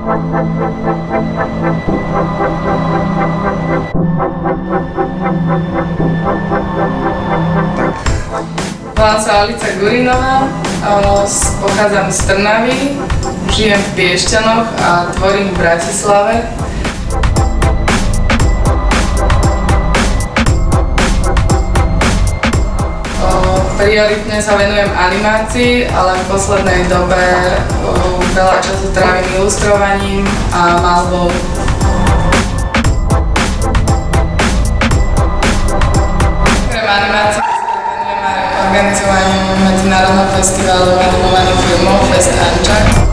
Volám sa Alica Gurinová, pochádzam z Trnavy, žijem v Piešťanoch a tvorím v Bratislave. Prioritne sa venujem animácii, ale v poslednej dobe veľa času trávim ilustrovaním a malbou. Okrem animácie sa venujem aj organizovaniu medzinárodného festivalu animovaných filmov Fest Ančak.